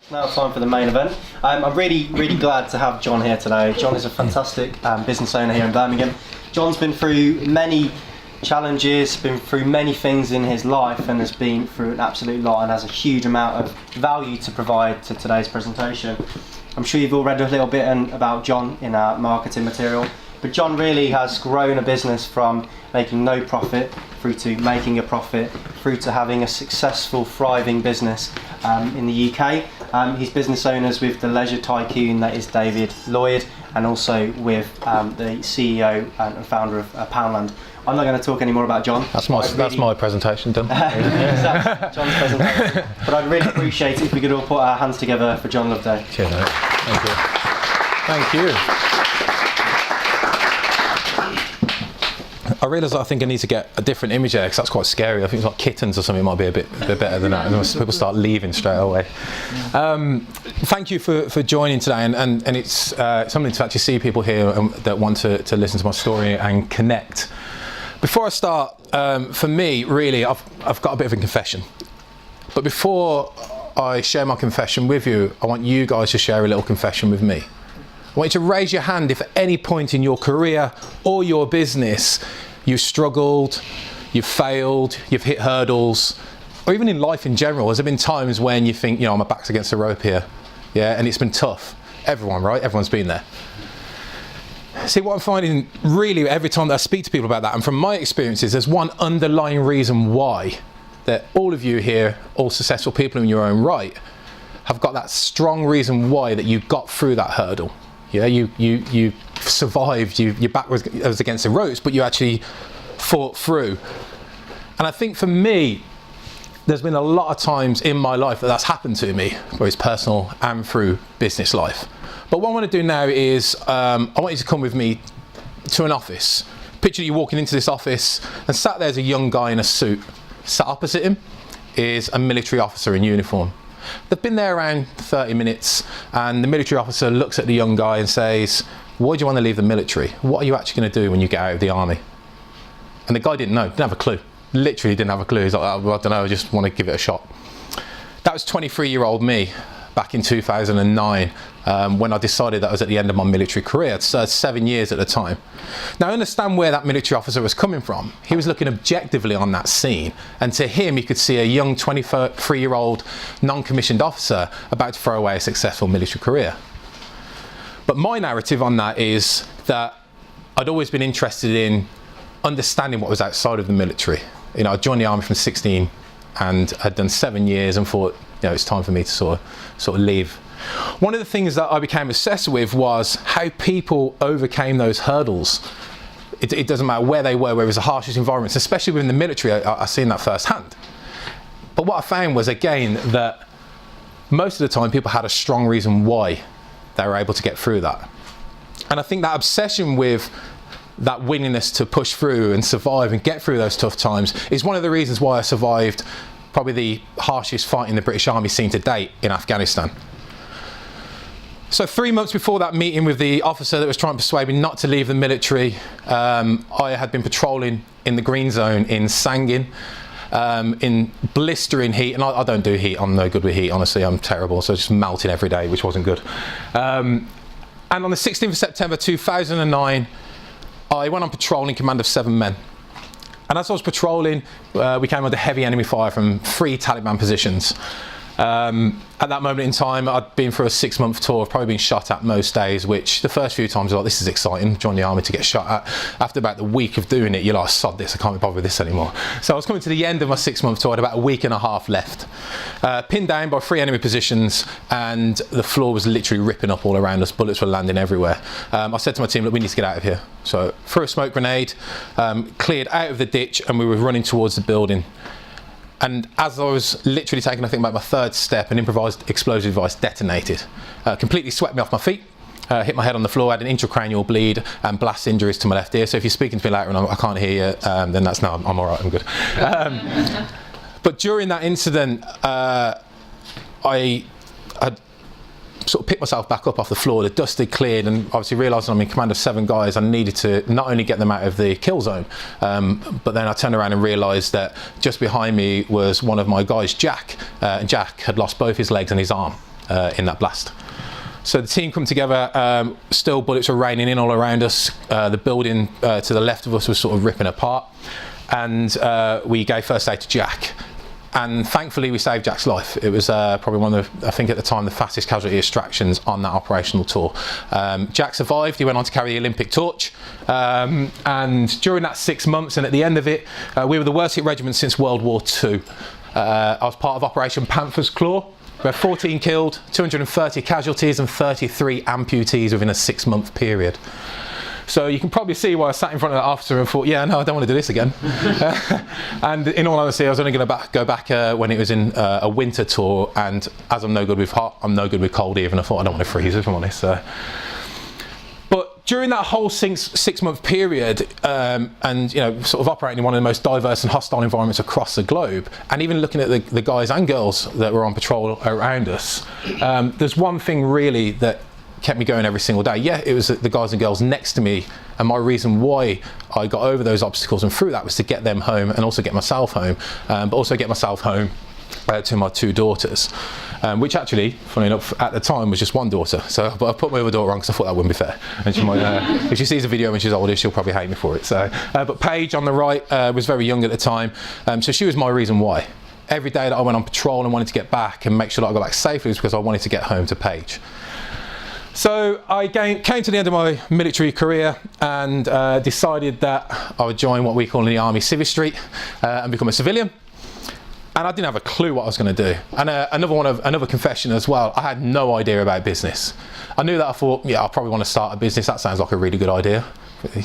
Now time for the main event. I'm really glad to have John here today. John is a fantastic business owner here in Birmingham. John's been through many challenges, been through many things in his life, and has been through an absolute lot and has a huge amount of value to provide to today's presentation. I'm sure you've all read a little bit about John in our marketing material, but John really has grown a business from making no profit through to making a profit, through to having a successful, thriving business in the UK. He's business owners with the leisure tycoon that is David Lloyd, and also with the CEO and founder of Poundland. I'm not going to talk any more about John. That's my presentation done. Exactly, John's presentation. But I'd really appreciate it if we could all put our hands together for John Loveday. Cheers, mate. Thank you. Thank you. I realise I think I need to get a different image there because that's quite scary. I think it's like kittens or something might be a bit better than that. And people start leaving straight away. Thank you for joining today, and it's something to actually see people here that want to listen to my story and connect. Before I start, for me, really, I've got a bit of a confession. But before I share my confession with you, I want you guys to share a little confession with me. I want you to raise your hand if at any point in your career or your business you've struggled, you've failed, you've hit hurdles, or even in life in general. Has there been times when you think, my back's against the rope here, yeah, and it's been tough? Everyone, right? Everyone's been there. See, what I'm finding really every time that I speak to people about that, and from my experiences, there's one underlying reason why that all of you here, all successful people in your own right, have got that strong reason why that you got through that hurdle. Yeah, you survived, your back was against the ropes, but you actually fought through. And I think for me, there's been a lot of times in my life that's happened to me, whether it's personal and through business life. But what I want to do now is, I want you to come with me to an office. Picture you walking into this office, and sat there's a young guy in a suit. Sat opposite him is a military officer in uniform. They've been there around 30 minutes, and the military officer looks at the young guy and says, why do you want to leave the military? What are you actually going to do when you get out of the army? And the guy didn't know, didn't have a clue. Literally didn't have a clue. He's like, I don't know, I just want to give it a shot. That was 23-year-old me back in 2009, when I decided that I was at the end of my military career. I'd served 7 years at the time. Now I understand where that military officer was coming from. He was looking objectively on that scene, and to him he could see a young 23-year-old non-commissioned officer about to throw away a successful military career. But my narrative on that is that I'd always been interested in understanding what was outside of the military. I joined the army from 16 and had done 7 years and thought, it's time for me to sort of leave. One of the things that I became obsessed with was how people overcame those hurdles. It doesn't matter where they were, where it was the harshest environments, especially within the military. I've seen that firsthand. But what I found was, again, that most of the time people had a strong reason why they were able to get through that. And I think that obsession with that willingness to push through and survive and get through those tough times is one of the reasons why I survived probably the harshest fight in the British Army seen to date in Afghanistan. So 3 months before that meeting with the officer that was trying to persuade me not to leave the military, I had been patrolling in the green zone in Sangin, in blistering heat, and I don't do heat, I'm no good with heat, honestly, I'm terrible, so just melting every day, which wasn't good. And on the 16th of September 2009, I went on patrol in command of 7 men. And as I was patrolling, we came under heavy enemy fire from 3 Taliban positions. At that moment in time, I'd been through a 6-month tour, I've probably been shot at most days, which the first few times I was like, this is exciting, join the army to get shot at. After about the week of doing it, you're like, sod this, I can't be bothered with this anymore. So I was coming to the end of my 6-month tour, I had about a week and a half left. Pinned down by 3 enemy positions, and the floor was literally ripping up all around us, bullets were landing everywhere. I said to my team, look, we need to get out of here. So threw a smoke grenade, cleared out of the ditch, and we were running towards the building. And as I was literally taking, I think, about my 3rd step, an improvised explosive device detonated. Completely swept me off my feet, hit my head on the floor, had an intracranial bleed and blast injuries to my left ear. So if you're speaking to me later and I can't hear you, then that's no, I'm all right, I'm good. But during that incident, I had sort of picked myself back up off the floor, the dust had cleared, and obviously realising I'm in command of 7 guys, I needed to not only get them out of the kill zone, but then I turned around and realised that just behind me was one of my guys, Jack, and Jack had lost both his legs and his arm. in that blast. So the team come together, still bullets were raining in all around us. The building to the left of us was sort of ripping apart. And we gave first aid to Jack. And thankfully we saved Jack's life. It was probably one of the, I think at the time, the fastest casualty extractions on that operational tour. Jack survived. He went on to carry the Olympic torch. And during that 6 months and at the end of it, we were the worst hit regiment since World War II. I was part of Operation Panther's Claw. We had 14 killed, 230 casualties and 33 amputees within a 6-month period. So you can probably see why I sat in front of that officer and thought, yeah, no, I don't want to do this again. And in all honesty, I was only going to go back when it was in a winter tour, and as I'm no good with hot, I'm no good with cold even. I thought I don't want to freeze, if I'm honest. But during that whole 6-month period, and sort of operating in one of the most diverse and hostile environments across the globe, and even looking at the guys and girls that were on patrol around us, there's one thing really that kept me going every single day. Yeah, it was the guys and girls next to me, and my reason why I got over those obstacles and through that was to get them home and also get myself home, but also get myself home to my 2 daughters, which actually, funny enough, at the time was just 1 daughter. But I put my other daughter on because I thought that wouldn't be fair. And she might, if she sees a video when she's older, she'll probably hate me for it. But Paige on the right was very young at the time, so she was my reason why. Every day that I went on patrol and wanted to get back and make sure that I got back safely was because I wanted to get home to Paige. So I came to the end of my military career and decided that I would join what we call in the Army Civic Street and become a civilian. And I didn't have a clue what I was going to do. And another confession as well, I had no idea about business. I knew that. I thought, yeah, I probably want to start a business. That sounds like a really good idea.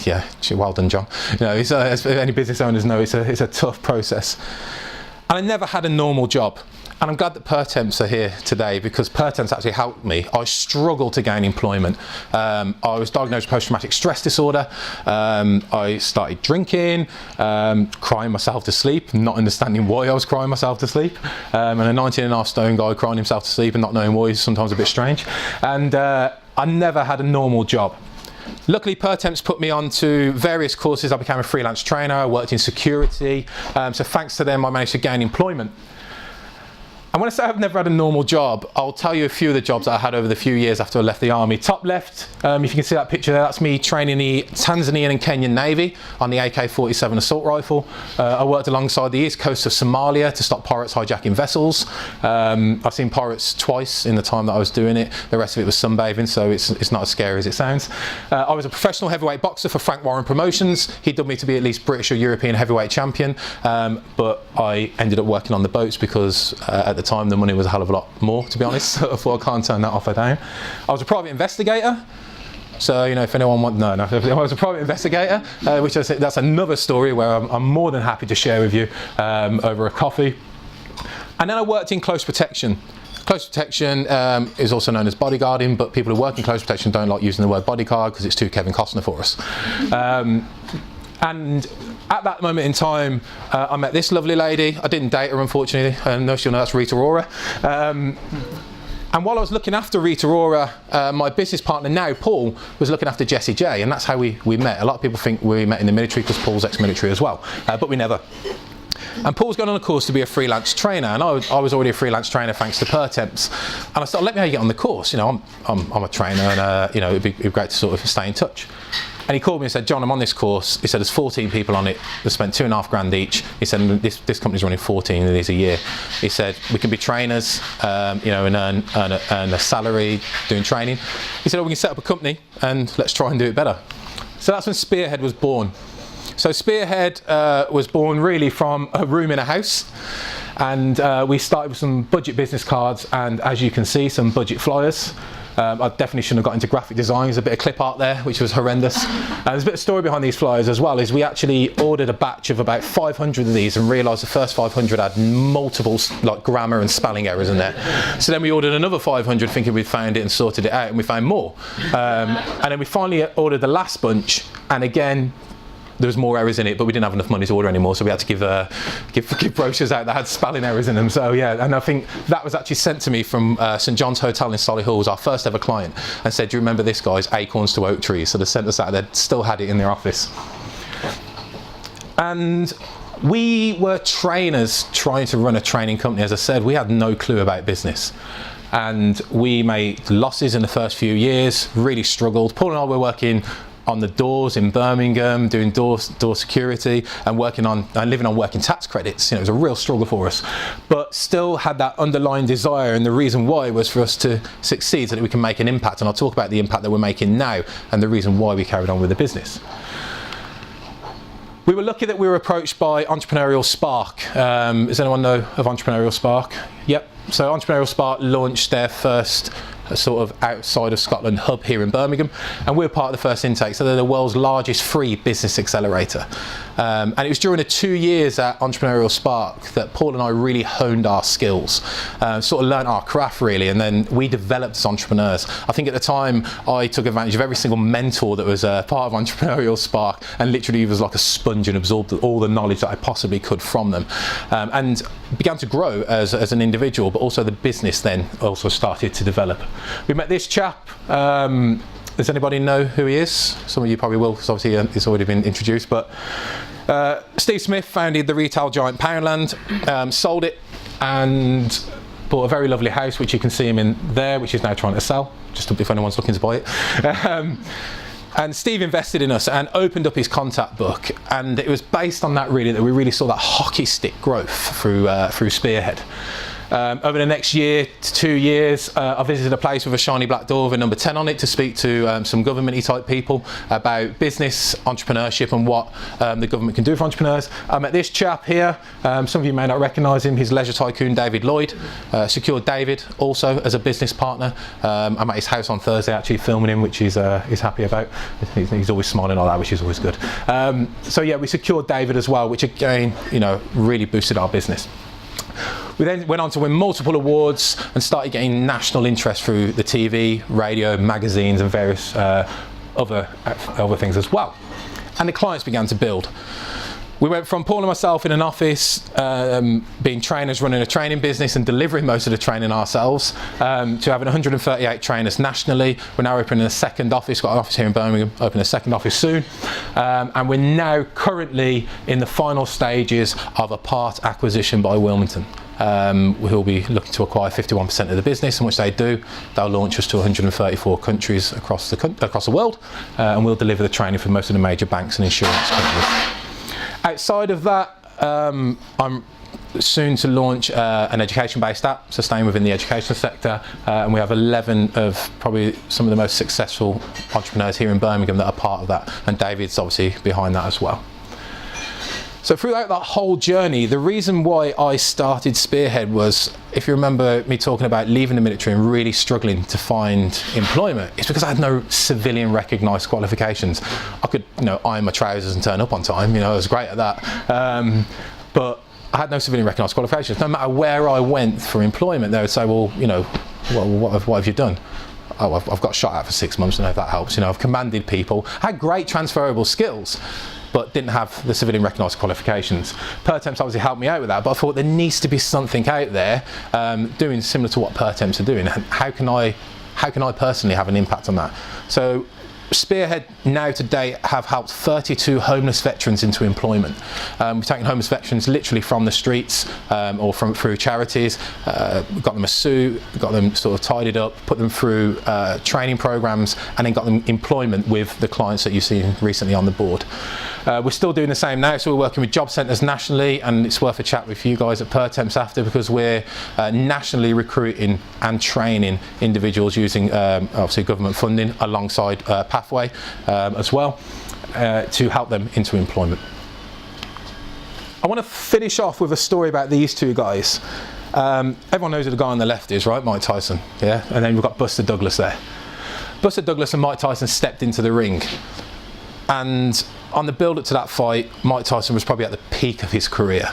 Yeah, well done, John. As any business owners know, it's a tough process. And I never had a normal job. And I'm glad that Pertemps are here today, because Pertemps actually helped me. I struggled to gain employment. I was diagnosed with post-traumatic stress disorder. I started drinking, crying myself to sleep, not understanding why I was crying myself to sleep. And a 19.5 stone guy crying himself to sleep and not knowing why is sometimes a bit strange. And I never had a normal job. Luckily, Pertemps put me on to various courses. I became a freelance trainer. I worked in security. So thanks to them, I managed to gain employment. And when I say I've never had a normal job, I'll tell you a few of the jobs that I had over the few years after I left the army. Top left, if you can see that picture there, that's me training the Tanzanian and Kenyan Navy on the AK-47 assault rifle. I worked alongside the east coast of Somalia to stop pirates hijacking vessels. I've seen pirates twice in the time that I was doing it. The rest of it was sunbathing, so it's not as scary as it sounds. I was a professional heavyweight boxer for Frank Warren Promotions. He dubbed me to be at least British or European heavyweight champion, but I ended up working on the boats because at the time the money was a hell of a lot more, to be honest. So I thought I can't turn that offer down. I was a private investigator, so if anyone wants, no, I was a private investigator, which that's another story where I'm more than happy to share with you over a coffee. And then I worked in close protection. Close protection is also known as bodyguarding, but people who work in close protection don't like using the word bodyguard because it's too Kevin Costner for us. And at that moment in time, I met this lovely lady. I didn't date her, unfortunately. No, she'll know that's Rita Ora. And while I was looking after Rita Ora, my business partner now, Paul, was looking after Jessie J, and that's how we met. A lot of people think we met in the military because Paul's ex-military as well, but we never. And Paul's gone on a course to be a freelance trainer, and I was already a freelance trainer thanks to Pertemps. And I started, let me know how you get on the course. I'm a trainer, and it'd be great to sort of stay in touch. And he called me and said, John, I'm on this course. He said, there's 14 people on it. They spent $2.5 grand each. He said, this company's running 14 of these a year. He said, we can be trainers, and earn a salary doing training. He said, we can set up a company and let's try and do it better. So that's when Spearhead was born. So Spearhead was born really from a room in a house. And we started with some budget business cards and, as you can see, some budget flyers. I definitely shouldn't have got into graphic design. There's a bit of clip art there, which was horrendous. There's a bit of story behind these flyers as well, is we actually ordered a batch of about 500 of these and realised the first 500 had multiple grammar and spelling errors in there. So then we ordered another 500 thinking we'd found it and sorted it out, and we found more. And then we finally ordered the last bunch, and again, there was more errors in it, but we didn't have enough money to order anymore, so we had to give brochures out that had spelling errors in them. So yeah, and I think that was actually sent to me from St John's Hotel in Solihull, was our first ever client, and said, do you remember this, guys? Acorns to oak trees. So they sent us out. They still had it in their office. And we were trainers trying to run a training company. As I said, we had no clue about business. and we made losses in the first few years, really struggled. Paul and I were working on the doors in Birmingham, doing door security and living on working tax credits. It was a real struggle for us, but still had that underlying desire, and the reason why was for us to succeed so that we can make an impact. And I'll talk about the impact that we're making now and the reason why we carried on with the business. We were lucky that we were approached by Entrepreneurial Spark. Does anyone know of Entrepreneurial Spark? Yep. So Entrepreneurial Spark launched their first sort of outside of Scotland hub here in Birmingham, and we're part of the first intake. So they're the world's largest free business accelerator. And it was during the 2 years at Entrepreneurial Spark that Paul and I really honed our skills, sort of learnt our craft really, and then we developed as entrepreneurs. I think at the time I took advantage of every single mentor that was part of Entrepreneurial Spark, and literally was like a sponge and absorbed all the knowledge that I possibly could from them, and began to grow as an individual, but also the business then also started to develop. We met this chap. Does anybody know who he is? Some of you probably will, because obviously it's already been introduced, but Steve Smith founded the retail giant Poundland, sold it and bought a very lovely house, which you can see him in there, which he's now trying to sell, just if anyone's looking to buy it. And Steve invested in us and opened up his contact book, and it was based on that really that we really saw that hockey stick growth through Spearhead. Over the next year to 2 years, I visited a place with a shiny black door with a number 10 on it to speak to some government-y type people about business, entrepreneurship and what the government can do for entrepreneurs. I met this chap here. Some of you may not recognise him. He's leisure tycoon David Lloyd. Secured David also as a business partner. I'm at his house on Thursday actually filming him, which he's happy about. He's always smiling like that, which is always good. So yeah, we secured David as well, which again, really boosted our business. We then went on to win multiple awards and started getting national interest through the TV, radio, magazines and various other things as well. And the clients began to build. We went from Paul and myself in an office, being trainers running a training business and delivering most of the training ourselves, to having 138 trainers nationally. We're now opening a second office, got an office here in Birmingham, opening a second office soon. And we're now currently in the final stages of a part acquisition by Wilmington. Who'll be looking to acquire 51% of the business, and which they do, they'll launch us to 134 countries across the world, and we'll deliver the training for most of the major banks and insurance companies. Outside of that, I'm soon to launch an education-based app, so staying within the education sector, and we have 11 of probably some of the most successful entrepreneurs here in Birmingham that are part of that, and David's obviously behind that as well. So throughout that whole journey, the reason why I started Spearhead was, if you remember me talking about leaving the military and really struggling to find employment, it's because I had no civilian recognised qualifications. I could, iron my trousers and turn up on time, I was great at that. But I had no civilian recognised qualifications. No matter where I went for employment, they would say, well, what have you done? Oh, I've got shot at for 6 months, if that helps. I've commanded people, had great transferable skills, but didn't have the civilian recognised qualifications. Pertemps obviously helped me out with that, but I thought there needs to be something out there doing similar to what Pertemps are doing. How can I personally have an impact on that? So Spearhead now to date have helped 32 homeless veterans into employment. We've taken homeless veterans literally from the streets or through charities, got them a suit, got them sort of tidied up, put them through training programs, and then got them employment with the clients that you've seen recently on the board. We're still doing the same now, so we're working with job centres nationally, and it's worth a chat with you guys at Pertemps after, because we're nationally recruiting and training individuals using obviously government funding alongside Pathway as well to help them into employment. I want to finish off with a story about these two guys. Everyone knows who the guy on the left is, right? Mike Tyson, yeah? And then we've got Buster Douglas there. Buster Douglas and Mike Tyson stepped into the ring. And on the build-up to that fight, Mike Tyson was probably at the peak of his career.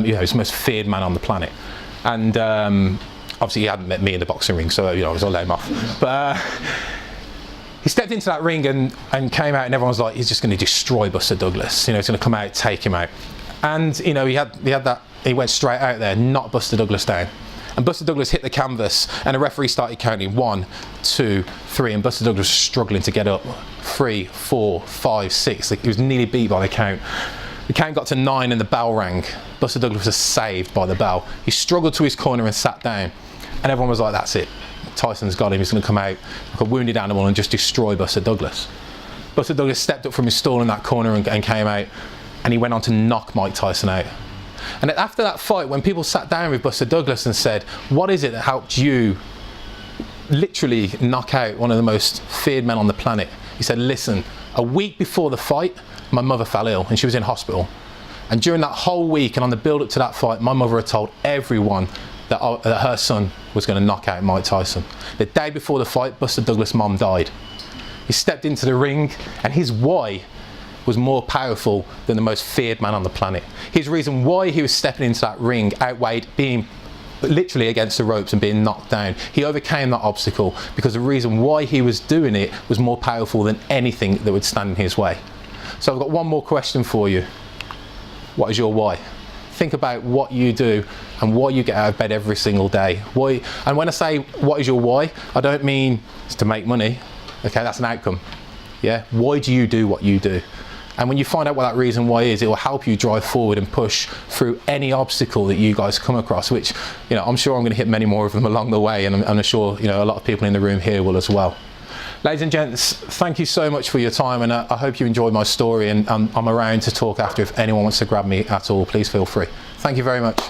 He's the most feared man on the planet. And obviously he hadn't met me in the boxing ring, so I was all let him off. But he stepped into that ring and came out, and everyone was like, he's just going to destroy Buster Douglas. He's going to come out, take him out. And he went straight out there, knocked Buster Douglas down. And Buster Douglas hit the canvas, and the referee started counting 1, 2, 3, and Buster Douglas was struggling to get up. 3, 4, 5, 6. He was nearly beat by the count. The count got to 9 and the bell rang. Buster Douglas was saved by the bell. He struggled to his corner and sat down. And everyone was like, that's it. Tyson's got him. He's going to come out like a wounded animal and just destroy Buster Douglas. Buster Douglas stepped up from his stall in that corner and came out, and he went on to knock Mike Tyson out. And after that fight, when people sat down with Buster Douglas and said, what is it that helped you literally knock out one of the most feared men on the planet? He said, listen, a week before the fight, my mother fell ill and she was in hospital. And during that whole week and on the build up to that fight, my mother had told everyone that her son was going to knock out Mike Tyson. The day before the fight, Buster Douglas' mom died. He stepped into the ring, and his why was more powerful than the most feared man on the planet. His reason why he was stepping into that ring outweighed being literally against the ropes and being knocked down. He overcame that obstacle because the reason why he was doing it was more powerful than anything that would stand in his way. So I've got one more question for you. What is your why? Think about what you do and why you get out of bed every single day. Why? And when I say what is your why, I don't mean it's to make money. Okay, that's an outcome. Yeah, why do you do what you do? And when you find out what that reason why is, it will help you drive forward and push through any obstacle that you guys come across, which, you know, I'm sure I'm going to hit many more of them along the way, and I'm sure, you know, a lot of people in the room here will as well. Ladies and gents, thank you so much for your time, and I hope you enjoyed my story, and I'm around to talk after. If anyone wants to grab me at all, please feel free. Thank you very much.